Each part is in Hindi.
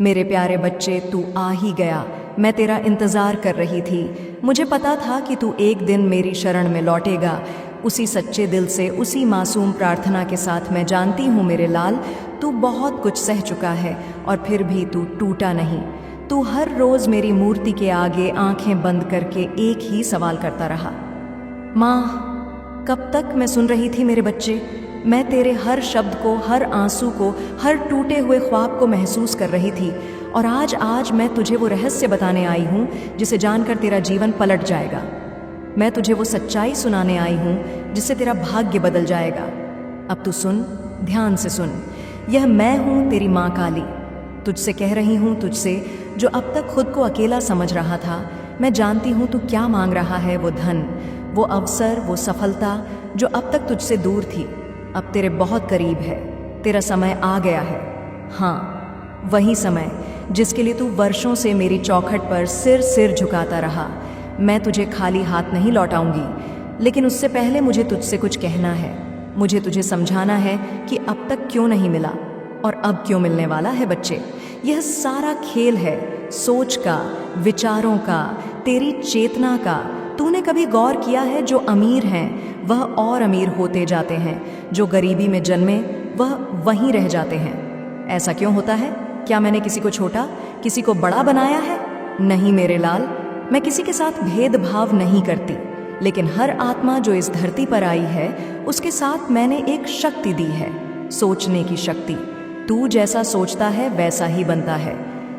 मेरे प्यारे बच्चे, तू आ ही गया। मैं तेरा इंतज़ार कर रही थी। मुझे पता था कि तू एक दिन मेरी शरण में लौटेगा। उसी सच्चे दिल से, उसी मासूम प्रार्थना के साथ मैं जानती हूँ मेरे लाल, तू बहुत कुछ सह चुका है और फिर भी तू टूटा नहीं। तू हर रोज़ मेरी मूर्ति के आगे आंखें बंद करके एक ही सवाल करता रहा, माँ कब तक। मैं सुन रही थी मेरे बच्चे, मैं तेरे हर शब्द को, हर आंसू को, हर टूटे हुए ख्वाब को महसूस कर रही थी। और आज मैं तुझे वो रहस्य बताने आई हूँ जिसे जानकर तेरा जीवन पलट जाएगा। मैं तुझे वो सच्चाई सुनाने आई हूँ जिससे तेरा भाग्य बदल जाएगा। अब तू सुन, ध्यान से सुन। यह मैं हूँ, तेरी माँ काली। तुझसे कह रही हूँ, तुझसे जो अब तक खुद को अकेला समझ रहा था। मैं जानती हूँ तू क्या मांग रहा है, वो धन, वो अवसर, वो सफलता जो अब तक तुझसे दूर थी, अब तेरे बहुत करीब है। तेरा समय आ गया है। हाँ, वही समय जिसके लिए तू वर्षों से मेरी चौखट पर सिर झुकाता रहा। मैं तुझे खाली हाथ नहीं लौटाऊंगी, लेकिन उससे पहले मुझे तुझसे कुछ कहना है। मुझे तुझे समझाना है कि अब तक क्यों नहीं मिला और अब क्यों मिलने वाला है। बच्चे, यह सारा खेल है सोच का, विचारों का, तेरी चेतना का। तूने कभी गौर किया है, जो अमीर हैं वह और अमीर होते जाते हैं, जो गरीबी में जन्मे वह वहीं रह जाते हैं। ऐसा क्यों होता है? क्या मैंने किसी को छोटा, किसी को बड़ा बनाया है? नहीं मेरे लाल, मैं किसी के साथ भेदभाव नहीं करती, लेकिन हर आत्मा जो इस धरती पर आई है उसके साथ मैंने एक शक्ति दी है, सोचने की शक्ति। तू जैसा सोचता है वैसा ही बनता है।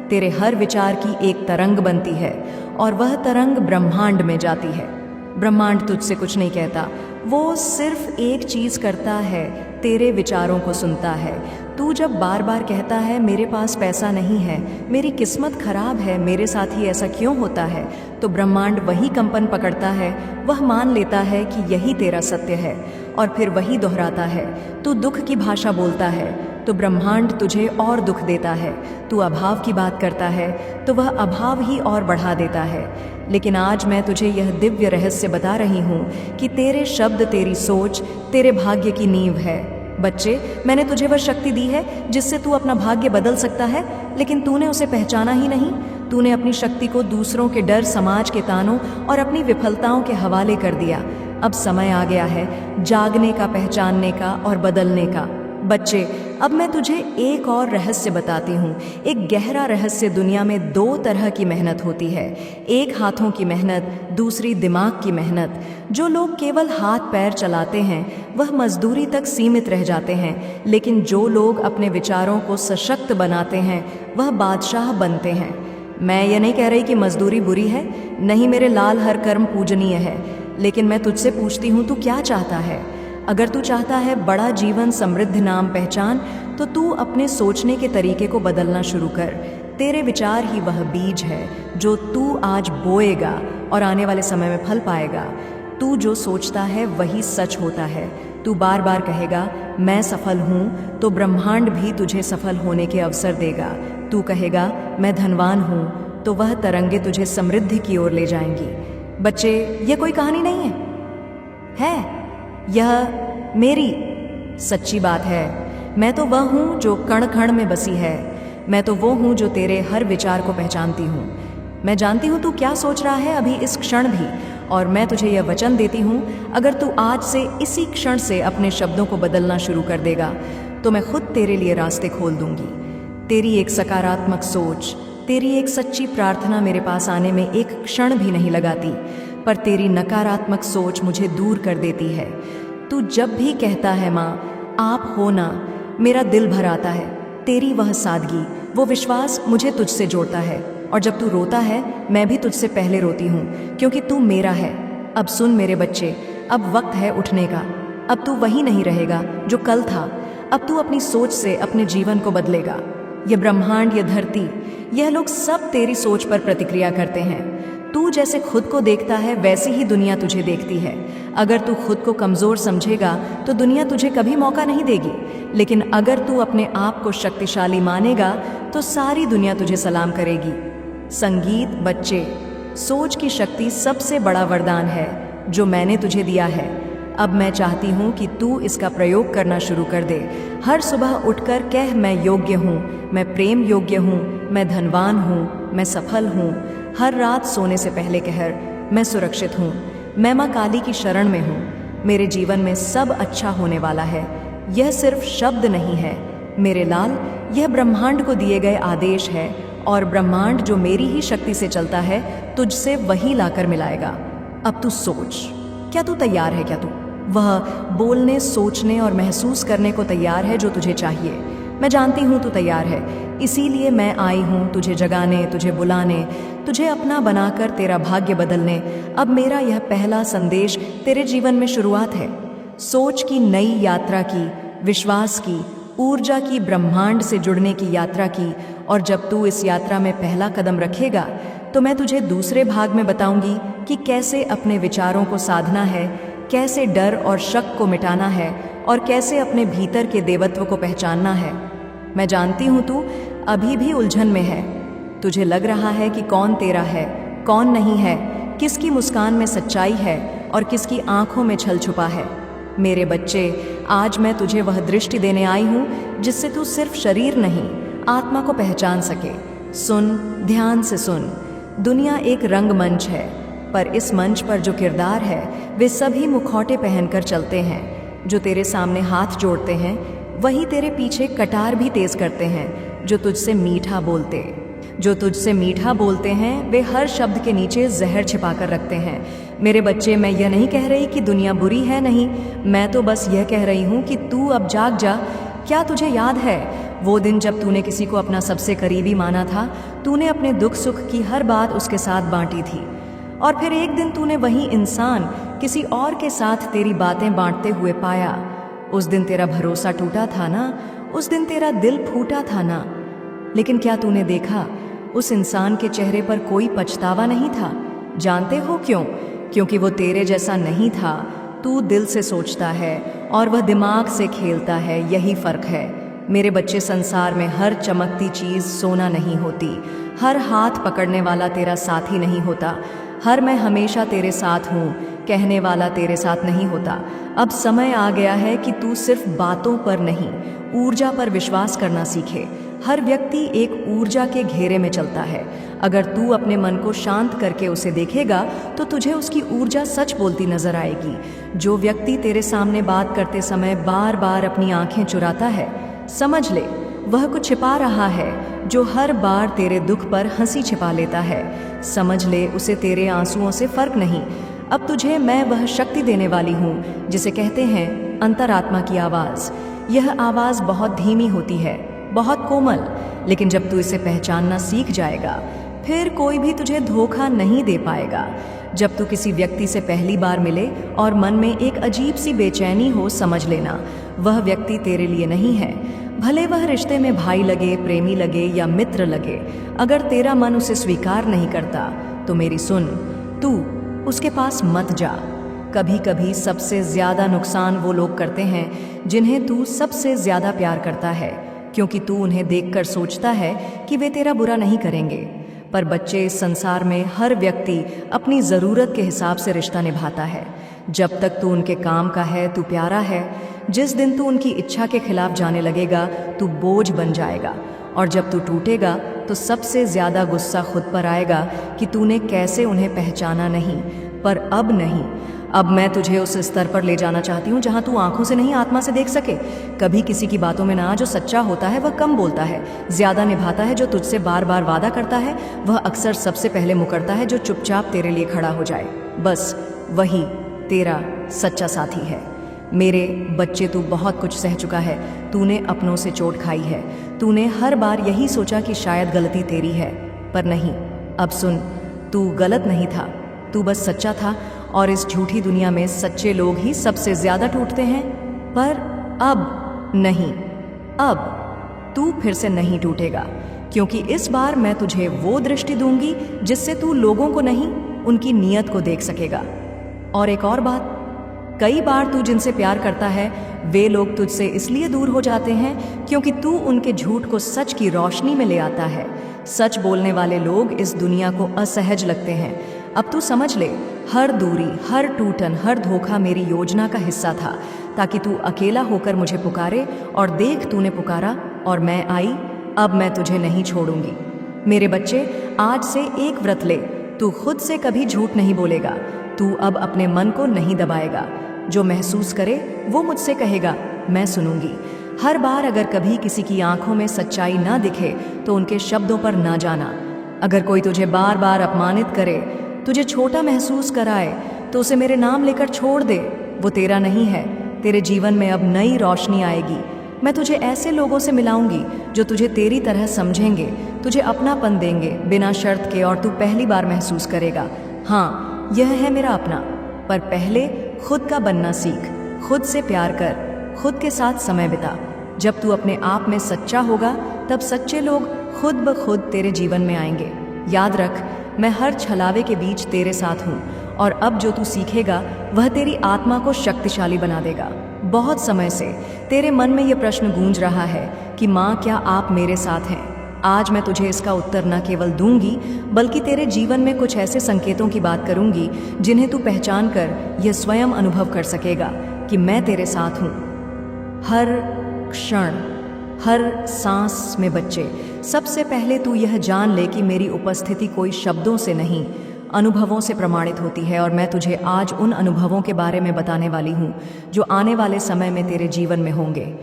तेरे हर विचार की एक तरंग बनती है और वह तरंग ब्रह्मांड में जाती है। ब्रह्मांड तुझसे कुछ नहीं कहता, वो सिर्फ एक चीज करता है, तेरे विचारों को सुनता है। तू जब बार बार कहता है मेरे पास पैसा नहीं है, मेरी किस्मत खराब है, मेरे साथ ही ऐसा क्यों होता है, तो ब्रह्मांड वही कंपन पकड़ता है। वह मान लेता है कि यही तेरा सत्य है और फिर वही दोहराता है। तू दुख की भाषा बोलता है तो ब्रह्मांड तुझे और दुख देता है। तू अभाव की बात करता है तो वह अभाव ही और बढ़ा देता है। लेकिन आज मैं तुझे यह दिव्य रहस्य बता रही हूँ कि तेरे शब्द, तेरी सोच, तेरे भाग्य की नींव है। बच्चे, मैंने तुझे वह शक्ति दी है जिससे तू अपना भाग्य बदल सकता है, लेकिन तूने उसे पहचाना ही नहीं। तूने अपनी शक्ति को दूसरों के डर, समाज के तानों और अपनी विफलताओं के हवाले कर दिया। अब समय आ गया है जागने का, पहचानने का और बदलने का। बच्चे, अब मैं तुझे एक और रहस्य बताती हूँ, एक गहरा रहस्य। दुनिया में दो तरह की मेहनत होती है, एक हाथों की मेहनत, दूसरी दिमाग की मेहनत। जो लोग केवल हाथ पैर चलाते हैं वह मजदूरी तक सीमित रह जाते हैं, लेकिन जो लोग अपने विचारों को सशक्त बनाते हैं वह बादशाह बनते हैं। मैं ये नहीं कह रही कि मजदूरी बुरी है, नहीं मेरे लाल, हर कर्म पूजनीय है। लेकिन मैं तुझसे पूछती हूँ, तू क्या चाहता है? अगर तू चाहता है बड़ा जीवन, समृद्ध नाम, पहचान, तो तू अपने सोचने के तरीके को बदलना शुरू कर। तेरे विचार ही वह बीज है जो तू आज बोएगा और आने वाले समय में फल पाएगा। तू जो सोचता है वही सच होता है। तू बार बार कहेगा मैं सफल हूँ, तो ब्रह्मांड भी तुझे सफल होने के अवसर देगा। तू कहेगा मैं धनवान हूँ, तो वह तरंगे तुझे समृद्धि की ओर ले जाएंगी। बच्चे, ये कोई कहानी नहीं है, यह मेरी सच्ची बात है। मैं तो वह हूँ जो कण कण में बसी है। मैं तो वो हूँ जो तेरे हर विचार को पहचानती हूँ। मैं जानती हूँ तू क्या सोच रहा है अभी इस क्षण भी, और मैं तुझे यह वचन देती हूँ, अगर तू आज से, इसी क्षण से अपने शब्दों को बदलना शुरू कर देगा तो मैं खुद तेरे लिए रास्ते खोल दूंगी। तेरी एक सकारात्मक सोच, तेरी एक सच्ची प्रार्थना मेरे पास आने में एक क्षण भी नहीं लगाती, पर तेरी नकारात्मक सोच मुझे दूर कर देती है। तू जब भी कहता है माँ आप हो ना, मेरा दिल भर आता है। तेरी वह सादगी, वो विश्वास मुझे तुझसे जोड़ता है। और जब तू रोता है मैं भी तुझसे पहले रोती हूँ, क्योंकि तू मेरा है। अब सुन मेरे बच्चे, अब वक्त है उठने का। अब तू वही नहीं रहेगा जो कल था। अब तू अपनी सोच से अपने जीवन को बदलेगा। ये ब्रह्मांड, ये धरती, यह लोग सब तेरी सोच पर प्रतिक्रिया करते हैं। तू जैसे खुद को देखता है वैसे ही दुनिया तुझे देखती है। अगर तू खुद को कमजोर समझेगा तो दुनिया तुझे कभी मौका नहीं देगी, लेकिन अगर तू अपने आप को शक्तिशाली मानेगा तो सारी दुनिया तुझे सलाम करेगी। संगीत, बच्चे, सोच की शक्ति सबसे बड़ा वरदान है जो मैंने तुझे दिया है। अब मैं चाहती हूँ कि तू इसका प्रयोग करना शुरू कर दे। हर सुबह उठकर कह मैं योग्य हूँ, मैं प्रेम योग्य हूँ, मैं धनवान हूँ, मैं सफल हूँ। हर रात सोने से पहले कहर, मैं सुरक्षित हूँ, मैं माँ काली की शरण में हूँ, मेरे जीवन में सब अच्छा होने वाला है। यह सिर्फ शब्द नहीं है मेरे लाल, यह ब्रह्मांड को दिए गए आदेश है, और ब्रह्मांड जो मेरी ही शक्ति से चलता है तुझसे वही लाकर मिलाएगा। अब तू सोच, क्या तू तैयार है? क्या तू वह बोलने, सोचने और महसूस करने को तैयार है जो तुझे चाहिए? मैं जानती हूँ तू तैयार है, इसीलिए मैं आई हूँ तुझे जगाने, तुझे बुलाने, तुझे अपना बनाकर तेरा भाग्य बदलने। अब मेरा यह पहला संदेश तेरे जीवन में शुरुआत है। सोच की नई यात्रा की, विश्वास की, ऊर्जा की, ब्रह्मांड से जुड़ने की यात्रा की। और जब तू इस यात्रा में पहला कदम रखेगा तो मैं तुझे दूसरे भाग में बताऊंगी कि कैसे अपने विचारों को साधना है, कैसे डर और शक को मिटाना है, और कैसे अपने भीतर के देवत्व को पहचानना है। मैं जानती हूँ तू अभी भी उलझन में है। तुझे लग रहा है कि कौन तेरा है, कौन नहीं है, किसकी मुस्कान में सच्चाई है और किसकी आंखों में छल छुपा है। मेरे बच्चे, आज मैं तुझे वह दृष्टि देने आई हूँ जिससे तू सिर्फ शरीर नहीं, आत्मा को पहचान सके। सुन, ध्यान से सुन। दुनिया एक रंगमंच है, पर इस मंच पर जो किरदार है वे सभी मुखौटे पहनकर चलते हैं। जो तेरे सामने हाथ जोड़ते हैं वही तेरे पीछे कटार भी तेज करते हैं। जो तुझसे मीठा बोलते हैं वे हर शब्द के नीचे जहर छिपाकर रखते हैं। मेरे बच्चे, मैं यह नहीं कह रही कि दुनिया बुरी है, नहीं, मैं तो बस यह कह रही हूँ कि तू अब जाग जा। क्या तुझे याद है वो दिन जब तूने किसी को अपना सबसे करीबी माना था? तूने अपने दुख सुख की हर बात उसके साथ बांटी थी, और फिर एक दिन तूने वही इंसान किसी और के साथ तेरी बातें बांटते हुए पाया। उस दिन तेरा भरोसा टूटा था ना, उस दिन तेरा दिल फूटा था ना। लेकिन क्या तूने देखा उस इंसान के चेहरे पर कोई पछतावा नहीं था? जानते हो क्यों? क्योंकि वो तेरे जैसा नहीं था। तू दिल से सोचता है और वह दिमाग से खेलता है, यही फर्क है। मेरे बच्चे, संसार में हर चमकती चीज सोना नहीं होती, हर हाथ पकड़ने वाला तेरा साथी नहीं होता, हर मैं हमेशा तेरे साथ हूँ कहने वाला तेरे साथ नहीं होता। अब समय आ गया है कि तू सिर्फ बातों पर नहीं, ऊर्जा पर विश्वास करना सीखे। हर व्यक्ति एक ऊर्जा के घेरे में चलता है। अगर तू अपने मन को शांत करके उसे देखेगा तो तुझे उसकी ऊर्जा सच बोलती नजर आएगी। जो व्यक्ति तेरे सामने बात करते समय बार बार अपनी आंखें चुराता है, समझ ले वह कुछ छिपा रहा है। जो हर बार तेरे दुख पर हंसी छिपा लेता है, समझ ले उसे तेरे आंसुओं से फर्क नहीं। अब तुझे मैं वह शक्ति देने वाली हूँ जिसे कहते हैं अंतरात्मा की आवाज़। यह आवाज़ बहुत धीमी होती है, बहुत कोमल, लेकिन जब तू इसे पहचानना सीख जाएगा फिर कोई भी तुझे धोखा नहीं दे पाएगा। जब तू किसी व्यक्ति से पहली बार मिले और मन में एक अजीब सी बेचैनी हो, समझ लेना वह व्यक्ति तेरे लिए नहीं है। भले वह रिश्ते में भाई लगे, प्रेमी लगे या मित्र लगे, अगर तेरा मन उसे स्वीकार नहीं करता तो मेरी सुन, तू उसके पास मत जा। कभी कभी सबसे ज्यादा नुकसान वो लोग करते हैं जिन्हें तू सबसे ज्यादा प्यार करता है, क्योंकि तू उन्हें देखकर सोचता है कि वे तेरा बुरा नहीं करेंगे। पर बच्चे, इस संसार में हर व्यक्ति अपनी ज़रूरत के हिसाब से रिश्ता निभाता है। जब तक तू उनके काम का है, तू प्यारा है। जिस दिन तू उनकी इच्छा के खिलाफ जाने लगेगा तू बोझ बन जाएगा, और जब तू टूटेगा तो सबसे ज़्यादा गुस्सा खुद पर आएगा कि तूने कैसे उन्हें पहचाना नहीं। पर अब नहीं, अब मैं तुझे उस स्तर पर ले जाना चाहती हूँ जहाँ तू आंखों से नहीं, आत्मा से देख सके। कभी किसी की बातों में ना आ। जो सच्चा होता है वह कम बोलता है, ज्यादा निभाता है। जो तुझसे बार बार वादा करता है वह अक्सर सबसे पहले मुकरता है। जो चुपचाप तेरे लिए खड़ा हो जाए, बस वही तेरा सच्चा साथी है। मेरे बच्चे, तू बहुत कुछ सह चुका है। तूने अपनों से चोट खाई है। तूने हर बार यही सोचा कि शायद गलती तेरी है, पर नहीं। अब सुन, तू गलत नहीं था, तू बस सच्चा था। और इस झूठी दुनिया में सच्चे लोग ही सबसे ज्यादा टूटते हैं। पर अब नहीं, अब तू फिर से नहीं टूटेगा, क्योंकि इस बार मैं तुझे वो दृष्टि दूंगी जिससे तू लोगों को नहीं, उनकी नीयत को देख सकेगा। और एक और बात, कई बार तू जिनसे प्यार करता है वे लोग तुझसे इसलिए दूर हो जाते हैं क्योंकि तू उनके झूठ को सच की रोशनी में ले आता है। सच बोलने वाले लोग इस दुनिया को असहज लगते हैं। अब तू समझ ले, हर दूरी, हर टूटन, हर धोखा मेरी योजना का हिस्सा था, ताकि तू अकेला होकर मुझे पुकारे। और देख, तूने पुकारा और मैं आई। अब मैं तुझे नहीं छोड़ूंगी। मेरे बच्चे, आज से एक व्रत ले। तू खुद से कभी झूठ नहीं बोलेगा। तू अब अपने मन को नहीं दबाएगा। जो महसूस करे वो मुझसे कहेगा, मैं सुनूंगी। हर बार अगर कभी किसी की आंखों में सच्चाई ना दिखे तो उनके शब्दों पर ना जाना। अगर कोई तुझे बार बार अपमानित करे, तुझे छोटा महसूस कराए, तो उसे मेरे नाम लेकर छोड़ दे। वो तेरा नहीं है। तेरे जीवन में अब नई रोशनी आएगी। मैं तुझे ऐसे लोगों से मिलाऊंगी जो तुझे तेरी तरह समझेंगे, तुझे अपनापन देंगे बिना शर्त के, और तू पहली बार महसूस करेगा, हाँ, यह है मेरा अपना। पर पहले खुद का बनना सीख, खुद से प्यार कर, खुद के साथ समय बिता। जब तू अपने आप में सच्चा होगा तब सच्चे लोग खुद ब खुद तेरे जीवन में आएंगे। याद रख, मैं हर छलावे के बीच तेरे साथ हूँ, और अब जो तू सीखेगा वह तेरी आत्मा को शक्तिशाली बना देगा। बहुत समय से तेरे मन में यह प्रश्न गूंज रहा है कि माँ, क्या आप मेरे साथ हैं? आज मैं तुझे इसका उत्तर न केवल दूंगी, बल्कि तेरे जीवन में कुछ ऐसे संकेतों की बात करूंगी जिन्हें तू पहचान कर यह स्वयं अनुभव कर सकेगा कि मैं तेरे साथ हूँ। हर क्षण, हर सांस में बच्चे, सबसे पहले तू यह जान ले कि मेरी उपस्थिति कोई शब्दों से नहीं, अनुभवों से प्रमाणित होती है। और मैं तुझे आज उन अनुभवों के बारे में बताने वाली हूँ जो आने वाले समय में तेरे जीवन में होंगे।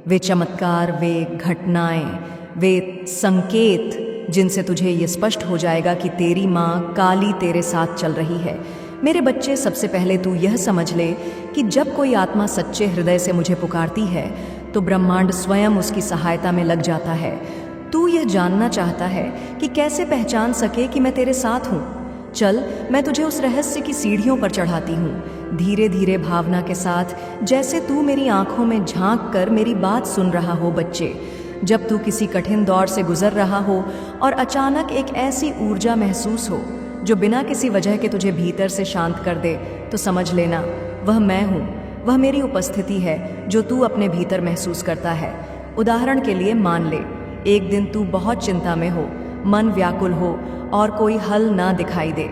वे चमत्कार, वे घटनाएं, वे संकेत जिनसे तुझे ये स्पष्ट हो जाएगा कि तेरी माँ काली तेरे साथ चल रही है। मेरे बच्चे, सबसे पहले तू यह समझ ले कि जब कोई आत्मा सच्चे हृदय से मुझे पुकारती है तो ब्रह्मांड स्वयं उसकी सहायता में लग जाता है। तू यह जानना चाहता है कि कैसे पहचान सके कि मैं तेरे साथ हूँ। चल, मैं तुझे उस रहस्य की सीढ़ियों पर चढ़ाती हूँ, धीरे धीरे, भावना के साथ, जैसे तू मेरी आंखों में झांक कर मेरी बात सुन रहा हो। बच्चे, जब तू किसी कठिन दौर से गुजर रहा हो और अचानक एक ऐसी ऊर्जा महसूस हो जो बिना किसी वजह के तुझे भीतर से शांत कर दे, तो समझ लेना वह मैं हूँ, वह मेरी उपस्थिति है जो तू अपने भीतर महसूस करता है। उदाहरण के लिए मान ले, एक दिन तू बहुत चिंता में हो, मन व्याकुल हो और कोई हल ना दिखाई दे,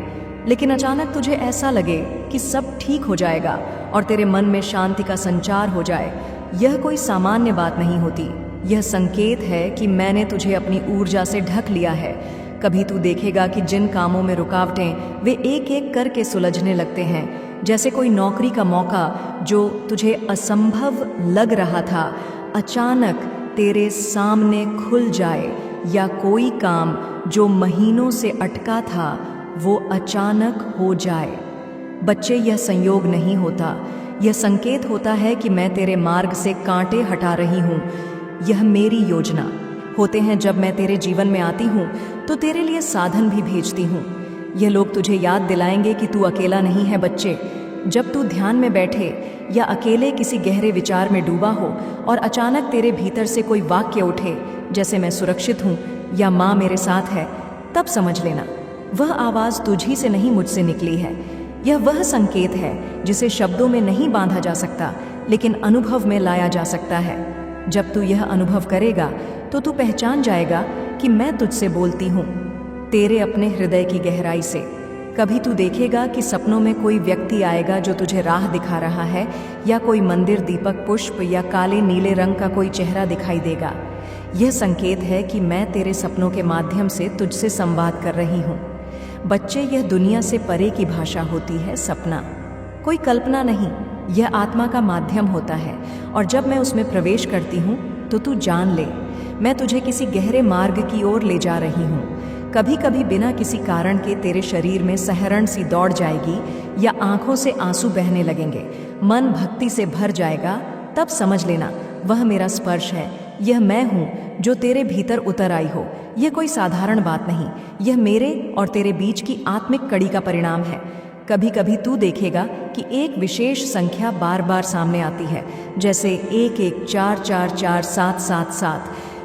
लेकिन अचानक तुझे ऐसा लगे कि सब ठीक हो जाएगा और तेरे मन में शांति का संचार हो जाए। यह कोई सामान्य बात नहीं होती, यह संकेत है कि मैंने तुझे अपनी ऊर्जा से ढक लिया है। कभी तू देखेगा कि जिन कामों में रुकावटें, वे एक एक करके सुलझने लगते हैं, जैसे कोई नौकरी का मौका जो तुझे असंभव लग रहा था अचानक तेरे सामने खुल जाए, या कोई काम जो महीनों से अटका था वो अचानक हो जाए। बच्चे, यह संयोग नहीं होता, यह संकेत होता है कि मैं तेरे मार्ग से कांटे हटा रही हूँ। यह मेरी योजना होते हैं। जब मैं तेरे जीवन में आती हूँ तो तेरे लिए साधन भी भेजती हूँ। यह लोग तुझे याद दिलाएंगे कि तू अकेला नहीं है। बच्चे, जब तू ध्यान में बैठे या अकेले किसी गहरे विचार में डूबा हो और अचानक तेरे भीतर से कोई वाक्य उठे, जैसे मैं सुरक्षित हूँ या माँ मेरे साथ है, तब समझ लेना वह आवाज़ तुझी से नहीं, मुझसे निकली है। यह वह संकेत है जिसे शब्दों में नहीं बांधा जा सकता, लेकिन अनुभव में लाया जा सकता है। जब तू यह अनुभव करेगा तो तू पहचान जाएगा कि मैं तुझसे बोलती हूँ, तेरे अपने हृदय की गहराई से। कभी तू देखेगा कि सपनों में कोई व्यक्ति आएगा जो तुझे राह दिखा रहा है, या कोई मंदिर, दीपक, पुष्प या काले नीले रंग का कोई चेहरा दिखाई देगा। यह संकेत है कि मैं तेरे सपनों के माध्यम से तुझसे संवाद कर रही हूँ। बच्चे, यह दुनिया से परे की भाषा होती है। सपना कोई कल्पना नहीं, यह आत्मा का माध्यम होता है, और जब मैं उसमें प्रवेश करती हूँ तो तू जान ले, मैं तुझे किसी गहरे मार्ग की ओर ले जा रही हूँ। कभी कभी बिना किसी कारण के तेरे शरीर में सहरण सी दौड़ जाएगी, या आंखों से आंसू बहने लगेंगे, मन भक्ति से भर जाएगा। तब समझ लेना वह मेरा स्पर्श है, यह मैं हूँ जो तेरे भीतर उतर आई हो। यह कोई साधारण बात नहीं, यह मेरे और तेरे बीच की आत्मिक कड़ी का परिणाम है। कभी कभी तू देखेगा कि एक विशेष संख्या बार बार सामने आती है, जैसे 11444777,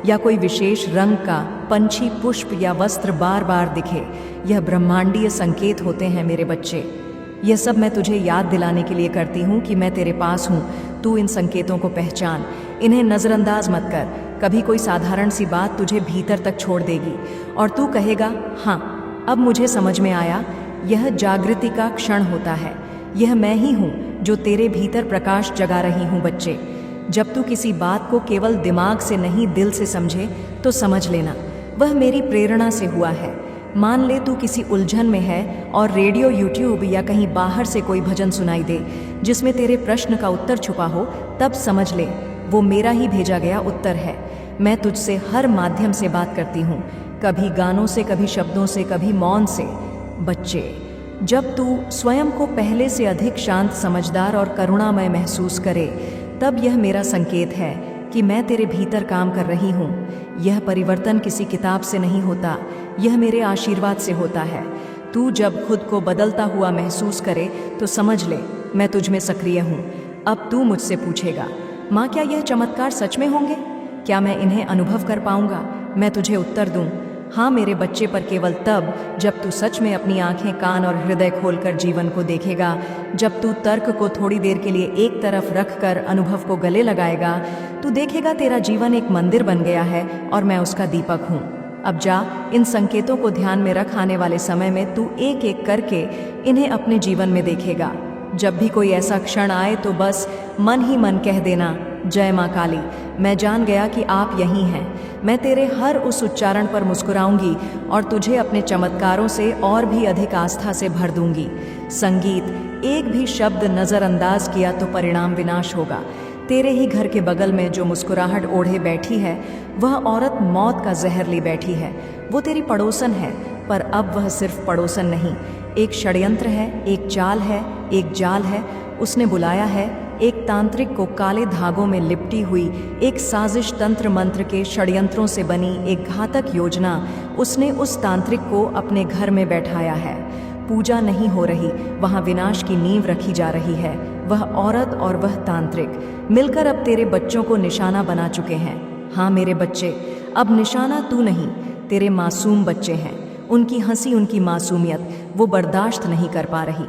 या कोई विशेष रंग का पंछी, पुष्प या वस्त्र बार बार दिखे। यह ब्रह्मांडीय संकेत होते हैं मेरे बच्चे। यह सब मैं तुझे याद दिलाने के लिए करती हूँ कि मैं तेरे पास हूँ। तू इन संकेतों को पहचान, इन्हें नज़रअंदाज मत कर। कभी कोई साधारण सी बात तुझे भीतर तक छोड़ देगी और तू कहेगा, हाँ, अब मुझे समझ में आया। यह जागृति का क्षण होता है। यह मैं ही हूँ जो तेरे भीतर प्रकाश जगा रही हूँ। बच्चे, जब तू किसी बात को केवल दिमाग से नहीं, दिल से समझे, तो समझ लेना वह मेरी प्रेरणा से हुआ है। मान ले तू किसी उलझन में है और रेडियो, यूट्यूब या कहीं बाहर से कोई भजन सुनाई दे जिसमें तेरे प्रश्न का उत्तर छुपा हो, तब समझ ले वो मेरा ही भेजा गया उत्तर है। मैं तुझसे हर माध्यम से बात करती हूँ, कभी गानों से, कभी शब्दों से, कभी मौन से। बच्चे, जब तू स्वयं को पहले से अधिक शांत, समझदार और करुणामय महसूस करे, तब यह मेरा संकेत है कि मैं तेरे भीतर काम कर रही हूँ। यह परिवर्तन किसी किताब से नहीं होता, यह मेरे आशीर्वाद से होता है। तू जब खुद को बदलता हुआ महसूस करे तो समझ ले मैं तुझ में सक्रिय हूँ। अब तू मुझसे पूछेगा, माँ क्या यह चमत्कार सच में होंगे? क्या मैं इन्हें अनुभव कर पाऊंगा? मैं तुझे उत्तर दूं, हाँ मेरे बच्चे, पर केवल तब जब तू सच में अपनी आंखें, कान और हृदय खोलकर जीवन को देखेगा। जब तू तर्क को थोड़ी देर के लिए एक तरफ रखकर अनुभव को गले लगाएगा, तू देखेगा तेरा जीवन एक मंदिर बन गया है और मैं उसका दीपक हूँ। अब जा, इन संकेतों को ध्यान में रख। आने वाले समय में तू एक एक करके इन्हें अपने जीवन में देखेगा। जब भी कोई ऐसा क्षण आए तो बस मन ही मन कह देना, जय माँ काली, मैं जान गया कि आप यहीं हैं। मैं तेरे हर उस उच्चारण पर मुस्कुराऊंगी और तुझे अपने चमत्कारों से और भी अधिक आस्था से भर दूंगी। संगीत, एक भी शब्द नज़रअंदाज किया तो परिणाम विनाश होगा। तेरे ही घर के बगल में जो मुस्कुराहट ओढ़े बैठी है, वह औरत मौत का जहर ली बैठी है। वो तेरी पड़ोसन है, पर अब वह सिर्फ पड़ोसन नहीं, एक षड्यंत्र है, एक चाल है, एक जाल है। उसने बुलाया है एक तांत्रिक को, काले धागों में लिपटी हुई एक साजिश, तंत्र मंत्र के षड्यंत्रों से बनी एक घातक योजना। उसने उस तांत्रिक को अपने घर में बैठाया है। पूजा नहीं हो रही, वहाँ विनाश की नींव रखी जा रही है। वह औरत और वह तांत्रिक मिलकर अब तेरे बच्चों को निशाना बना चुके हैं। हाँ मेरे बच्चे, अब निशाना तू नहीं, तेरे मासूम बच्चे हैं। उनकी हंसी, उनकी मासूमियत वो बर्दाश्त नहीं कर पा रही।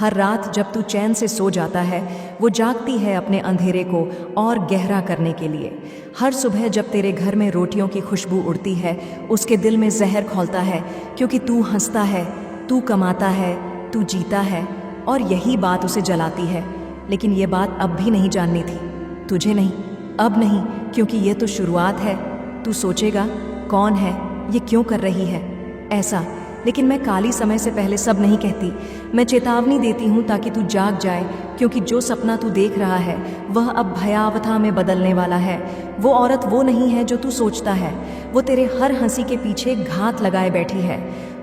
हर रात जब तू चैन से सो जाता है, वो जागती है अपने अंधेरे को और गहरा करने के लिए। हर सुबह जब तेरे घर में रोटियों की खुशबू उड़ती है, उसके दिल में जहर खौलता है, क्योंकि तू हंसता है, तू कमाता है, तू जीता है, और यही बात उसे जलाती है। लेकिन ये बात अब भी नहीं जाननी थी, तुझे नहीं, अब नहीं, क्योंकि ये तो शुरुआत है। तू सोचेगा, कौन है ये, क्यों कर रही है ऐसा? लेकिन मैं काली समय से पहले सब नहीं कहती। मैं चेतावनी देती हूँ ताकि तू जाग जाए, क्योंकि जो सपना तू देख रहा है वह अब भयावता में बदलने वाला है। वो औरत वो नहीं है जो तू सोचता है। वो तेरे हर हंसी के पीछे घात लगाए बैठी है।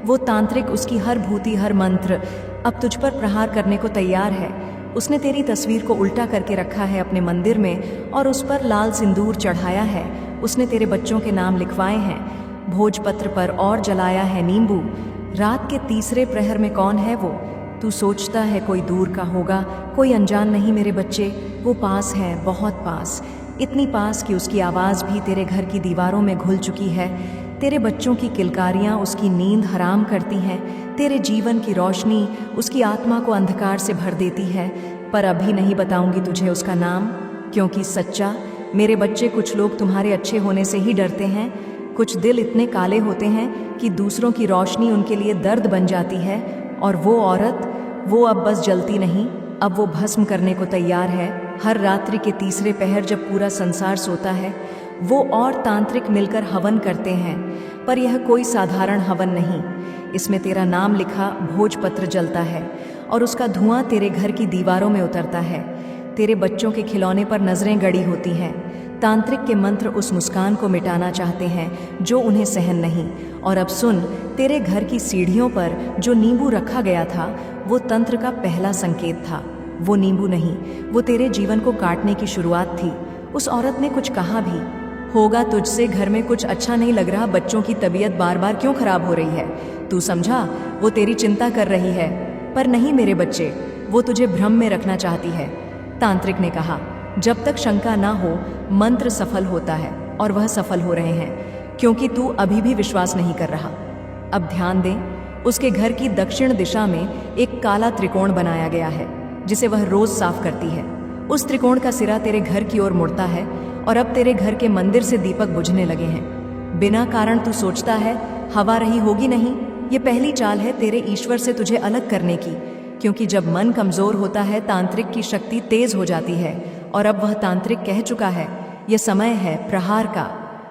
वो तांत्रिक, उसकी हर भूति, हर मंत्र अब तुझ पर प्रहार करने को तैयार है। उसने तेरी तस्वीर को उल्टा करके रखा है अपने मंदिर में और उस पर लाल सिंदूर चढ़ाया है। उसने तेरे बच्चों के नाम लिखवाए हैं भोजपत्र पर और जलाया है नींबू। रात के तीसरे प्रहर में कौन है वो? तू सोचता है कोई दूर का होगा, कोई अनजान नहीं मेरे बच्चे, वो पास है, बहुत पास, इतनी पास कि उसकी आवाज़ भी तेरे घर की दीवारों में घुल चुकी है। तेरे बच्चों की किलकारियाँ उसकी नींद हराम करती हैं। तेरे जीवन की रोशनी उसकी आत्मा को अंधकार से भर देती है। पर अभी नहीं बताऊंगी तुझे उसका नाम, क्योंकि सच्चा मेरे बच्चे, कुछ लोग तुम्हारे अच्छे होने से ही डरते हैं। कुछ दिल इतने काले होते हैं कि दूसरों की रोशनी उनके लिए दर्द बन जाती है। और वो औरत, वो अब बस जलती नहीं, अब वो भस्म करने को तैयार है। हर रात्रि के तीसरे पहर जब पूरा संसार सोता है, वो और तांत्रिक मिलकर हवन करते हैं। पर यह कोई साधारण हवन नहीं, इसमें तेरा नाम लिखा भोजपत्र जलता है और उसका धुआं तेरे घर की दीवारों में उतरता है। तेरे बच्चों के खिलौने पर नजरें गड़ी होती हैं। तांत्रिक के मंत्र उस मुस्कान को मिटाना चाहते हैं जो उन्हें सहन नहीं। और अब सुन, तेरे घर की सीढ़ियों पर जो नींबू रखा गया था, वो तंत्र का पहला संकेत था। वो नींबू नहीं, वो तेरे जीवन को काटने की शुरुआत थी। उस औरत ने कुछ कहा भी होगा तुझसे, घर में कुछ अच्छा नहीं लग रहा, बच्चों की तबीयत बार बार क्यों खराब हो रही है? तू समझा, वो तेरी चिंता कर रही है। पर नहीं मेरे बच्चे, वो तुझे भ्रम में रखना चाहती है। तांत्रिक ने कहा, जब तक शंका ना हो मंत्र सफल होता है, और वह सफल हो रहे हैं, क्योंकि तू अभी भी विश्वास नहीं कर रहा। अब ध्यान दें, उसके घर की दक्षिण दिशा में एक काला त्रिकोण बनाया गया है, जिसे वह रोज साफ करती है। उस त्रिकोण का सिरा तेरे घर की ओर मुड़ता है और अब तेरे घर के मंदिर से दीपक बुझने लगे हैं। बिना कारण तू सोचता है हवा रही होगी, नहीं, ये पहली चाल है तेरे ईश्वर से तुझे अलग करने की। क्योंकि जब मन कमजोर होता है, तांत्रिक की शक्ति तेज हो जाती है। और अब वह तांत्रिक कह चुका है, यह समय है प्रहार का।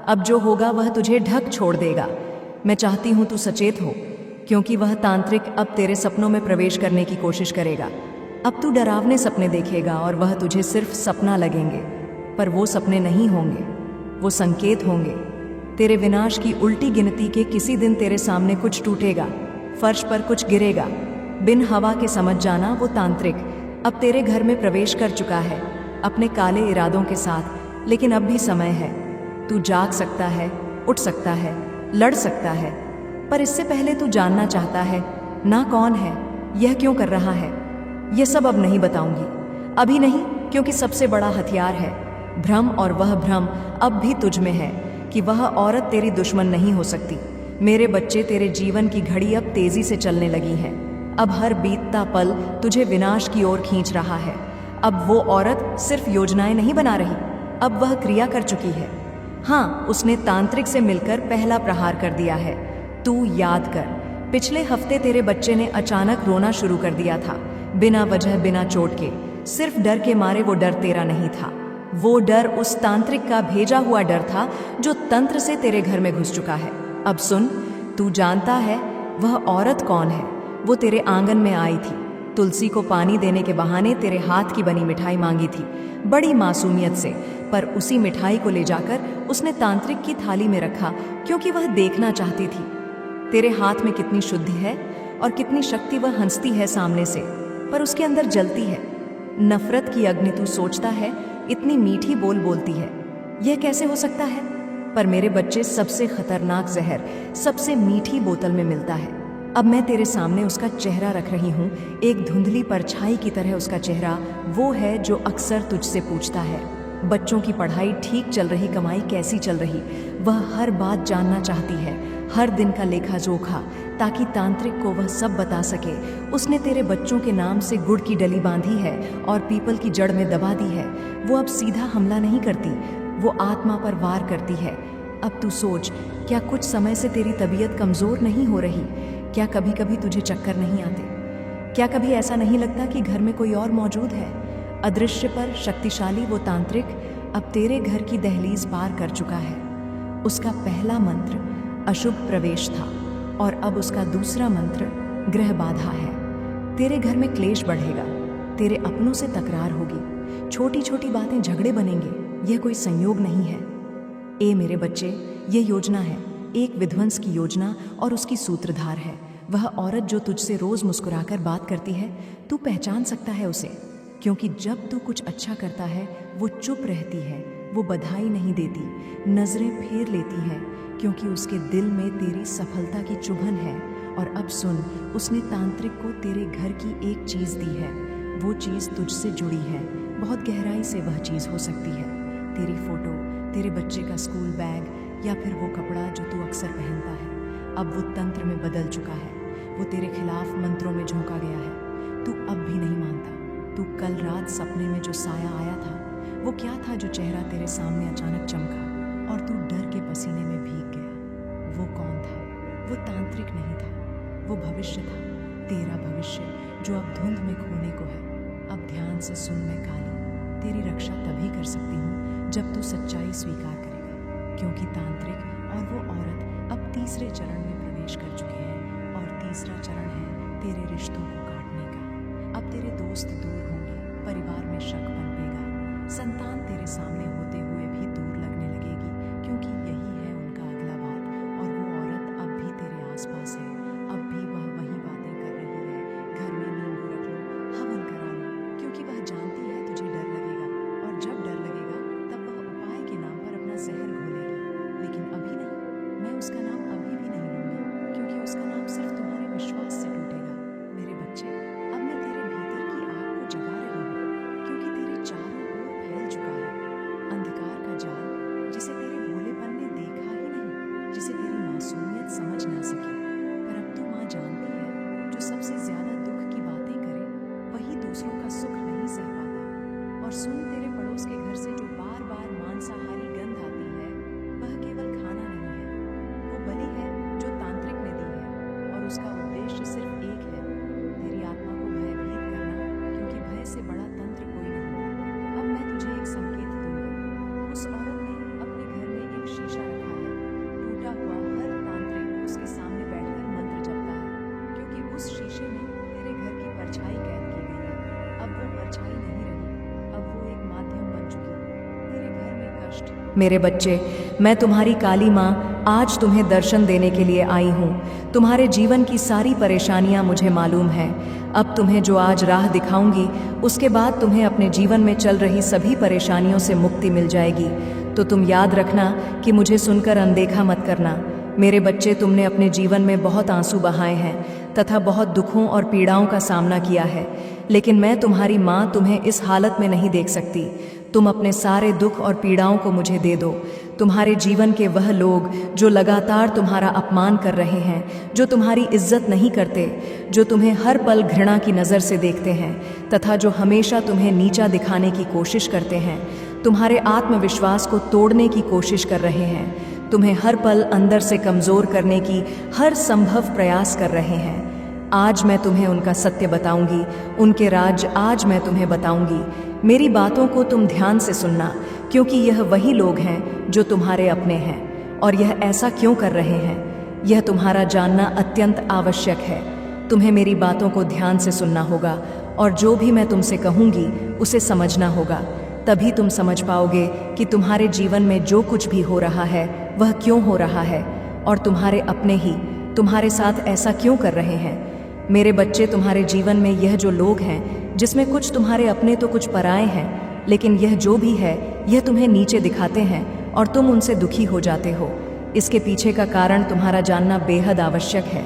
अब जो होगा वह तुझे ढक छोड़ देगा। मैं चाहती हूँ तू सचेत हो, क्योंकि वह तांत्रिक अब तेरे सपनों में प्रवेश करने की कोशिश करेगा। अब तू डरावने सपने देखेगा और वह तुझे सिर्फ सपना लगेंगे, पर वो सपने नहीं होंगे, वो संकेत होंगे। तेरे विनाश की उल्टी गिनती के किसी दिन तेरे सामने कुछ टूटेगा, फर्श पर कुछ गिरेगा। बिन हवा के समझ जाना, वो तांत्रिक अब तेरे घर में प्रवेश कर चुका है अपने काले इरादों के साथ। लेकिन अब भी समय है, तू जाग सकता है, उठ सकता है, लड़ सकता है। पर इससे पहले तू जानना चाहता है ना कौन है, यह क्यों कर रहा है। यह सब अब नहीं बताऊंगी, अभी नहीं, क्योंकि सबसे बड़ा हथियार है भ्रम, और वह भ्रम अब भी तुझ में है कि वह औरत तेरी दुश्मन नहीं हो सकती। मेरे बच्चे, तेरे जीवन की घड़ी अब तेजी से चलने लगी है। अब हर बीतता पल तुझे विनाश की ओर खींच रहा है। अब वो औरत सिर्फ योजनाएं नहीं बना रही, अब वह क्रिया कर चुकी है। हाँ, उसने तांत्रिक से मिलकर पहला प्रहार कर दिया है। तू याद कर, पिछले हफ्ते तेरे बच्चे ने अचानक रोना शुरू कर दिया था, बिना वजह, बिना चोट के, सिर्फ डर के मारे। वो डर तेरा नहीं था, वो डर उस तांत्रिक का भेजा हुआ डर था जो तंत्र से तेरे घर में घुस चुका है। अब सुन, तू जानता है वह औरत कौन है। वो तेरे आंगन में आई थी, तुलसी को पानी देने के बहाने तेरे हाथ की बनी मिठाई मांगी थी, बड़ी मासूमियत से। पर उसी मिठाई को ले जाकर उसने तांत्रिक की थाली में रखा, क्योंकि वह देखना चाहती थी तेरे हाथ में कितनी शुद्धि है और कितनी शक्ति वह हंसती है सामने से, पर उसके अंदर जलती है नफरत की अग्नि। तू सोचता है इतनी मीठी बोल बोलती है, यह कैसे हो सकता है। पर मेरे बच्चे, सबसे खतरनाक जहर सबसे मीठी बोतल में मिलता है। अब मैं तेरे सामने उसका चेहरा रख रही हूँ, एक धुंधली परछाई की तरह उसका चेहरा। वो है जो अक्सर तुझसे पूछता है, बच्चों की पढ़ाई ठीक चल रही, कमाई कैसी चल रही। वह हर बात जानना चाहती है, हर दिन का लेखा जोखा, ताकि तांत्रिक को वह सब बता सके। उसने तेरे बच्चों के नाम से गुड़ की डली बांधी है और पीपल की जड़ में दबा दी है। वो अब सीधा हमला नहीं करती, वो आत्मा पर वार करती है। अब तू सोच, क्या कुछ समय से तेरी तबीयत कमजोर नहीं हो रही? क्या कभी कभी तुझे चक्कर नहीं आते? क्या कभी ऐसा नहीं लगता कि घर में कोई और मौजूद है? अदृश्य पर शक्तिशाली वो तांत्रिक अब तेरे घर की दहलीज पार कर चुका है। उसका पहला मंत्र अशुभ प्रवेश था और अब उसका दूसरा मंत्र ग्रह बाधा है। तेरे घर में क्लेश बढ़ेगा, तेरे अपनों से तकरार होगी, छोटी छोटी बातें झगड़े बनेंगे। यह कोई संयोग नहीं है। ए मेरे बच्चे, ये योजना है, एक विध्वंस की योजना, और उसकी सूत्रधार है वह औरत जो तुझसे रोज मुस्कुराकर बात करती है। तू पहचान सकता है उसे, क्योंकि जब तू कुछ अच्छा करता है वो चुप रहती है, वो बधाई नहीं देती, नजरें फेर लेती है, क्योंकि उसके दिल में तेरी सफलता की चुभन है। और अब सुन, उसने तांत्रिक को तेरे घर की एक चीज दी है। वो चीज तुझसे जुड़ी है, बहुत गहराई से वह चीज हो सकती है तेरी फोटो, तेरे बच्चे का स्कूल बैग, या फिर वो कपड़ा जो तू अक्सर पहनता है। अब वो तंत्र में बदल चुका है, वो तेरे खिलाफ मंत्रों में झोंका गया है। तू अब भी नहीं मानता। तू कल रात सपने में जो साया आया था, वो क्या था जो चेहरा तेरे सामने अचानक चमका और तू डर के पसीने में भीग गया? वो कौन था? वो तांत्रिक नहीं था, वो भविष्य था, तेरा भविष्य, जो अब धुंध में खोने को है। अब ध्यान से सुन, मैं काली तेरी रक्षा तभी कर सकती हूँ जब तू सच्चाई स्वीकार करेगा, क्योंकि तांत्रिक और वो औरत अब तीसरे चरण में प्रवेश कर चुके हैं। और तीसरा चरण है तेरे रिश्तों को काटने का। अब तेरे दोस्त दूर होंगे, परिवार में शक पनपेगा, संतान तेरे सामने होते हुए भी दूर लगने लगेगी, क्योंकि यही है उनका अगला बात। और वो औरत अब भी तेरे आसपास है, अब भी वह वही बातें कर रही है। घर में नींबू रख लो, हवन करा लो, क्योंकि वह जानती है तुझे डर लगेगा, और जब डर लगेगा तब वह उपाय के नाम पर अपना जहर घोलेगी। लेकिन अभी नहीं, मैं उसका नाम अभी भी नहीं लूंगी, क्योंकि उसका नाम सिर्फ तुम्हारे विश्वास से टूटेगा। मेरे बच्चे, अब मैं तेरे भीतर की आग को जगा रही हूँ, क्योंकि तेरे चारों ओर फैल चुका है अंधकार का जाल, जिसे तेरे भोलेपन ने देखा ही नहीं, जिसे तेरी मासूमियत समझ ना सकी। पर अब तू माँ जानती है, जो सबसे ज्यादा दुख की बातें करे वही दूसरों का सुख नहीं सह पाता। और सुन, तेरे पड़ोस के घर से जो बार बार मांसाहारी गंध आती है, वह केवल खाना नहीं है, वो बलि है जो तांत्रिक ने दी है। और उसका उद्देश्य सिर्फ एक है, तेरी आत्मा को भयभीत करना, क्योंकि भय से बड़ा तंत्र कोई नहीं। अब मैं तुझे एक संकेत दूंगी। उस औरत ने अपने घर में एक शीशा रखा है, टूटा हुआ हर तांत्रिक उसके मेरे बच्चे, मैं तुम्हारी काली माँ आज तुम्हें दर्शन देने के लिए आई हूँ। तुम्हारे जीवन की सारी परेशानियाँ मुझे मालूम हैं। अब तुम्हें जो आज राह दिखाऊंगी, उसके बाद तुम्हें अपने जीवन में चल रही सभी परेशानियों से मुक्ति मिल जाएगी। तो तुम याद रखना कि मुझे सुनकर अनदेखा मत करना। मेरे बच्चे, तुमने अपने जीवन में बहुत आंसू बहाए हैं तथा बहुत दुखों और पीड़ाओं का सामना किया है, लेकिन मैं तुम्हारी माँ तुम्हें इस हालत में नहीं देख सकती। तुम अपने सारे दुख और पीड़ाओं को मुझे दे दो। तुम्हारे जीवन के वह लोग जो लगातार तुम्हारा अपमान कर रहे हैं, जो तुम्हारी इज्जत नहीं करते, जो तुम्हें हर पल घृणा की नज़र से देखते हैं तथा जो हमेशा तुम्हें नीचा दिखाने की कोशिश करते हैं, तुम्हारे आत्मविश्वास को तोड़ने की कोशिश कर रहे हैं, तुम्हें हर पल अंदर से कमज़ोर करने की हर संभव प्रयास कर रहे हैं, आज मैं तुम्हें उनका सत्य बताऊंगी, उनके राज आज मैं तुम्हें बताऊंगी। मेरी बातों को तुम ध्यान से सुनना, क्योंकि यह वही लोग हैं जो तुम्हारे अपने हैं। और यह ऐसा क्यों कर रहे हैं, यह तुम्हारा जानना अत्यंत आवश्यक है। तुम्हें मेरी बातों को ध्यान से सुनना होगा और जो भी मैं तुमसे कहूँगी उसे समझना होगा। तभी तुम समझ पाओगे कि तुम्हारे जीवन में जो कुछ भी हो रहा है वह क्यों हो रहा है और तुम्हारे अपने ही तुम्हारे साथ ऐसा क्यों कर रहे हैं। मेरे बच्चे, तुम्हारे जीवन में यह जो लोग हैं, जिसमें कुछ तुम्हारे अपने तो कुछ पराए हैं, लेकिन यह जो भी है यह तुम्हें नीचे दिखाते हैं और तुम उनसे दुखी हो जाते हो। इसके पीछे का कारण तुम्हारा जानना बेहद आवश्यक है।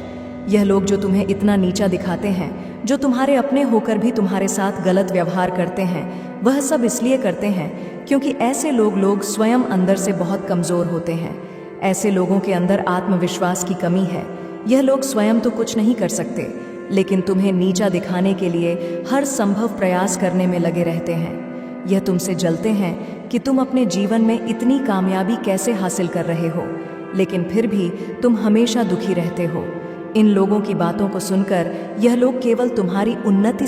यह लोग जो तुम्हें इतना नीचा दिखाते हैं, जो तुम्हारे अपने होकर भी तुम्हारे साथ गलत व्यवहार करते हैं, वह सब इसलिए करते हैं क्योंकि ऐसे लोग स्वयं अंदर से बहुत कमज़ोर होते हैं। ऐसे लोगों के अंदर आत्मविश्वास की कमी है। यह लोग स्वयं तो कुछ नहीं कर सकते, लेकिन तुम्हें नीचा दिखाने के लिए हर संभव प्रयास करने में लगे रहते हैं। यह तुमसे जलते हैं कि तुम अपने जीवन में इतनी कामयाबी कैसे हासिल कर रहे हो, लेकिन फिर भी तुम हमेशा दुखी रहते हो। इन लोगों की बातों को सुनकर यह लोग केवल तुम्हारी उन्नति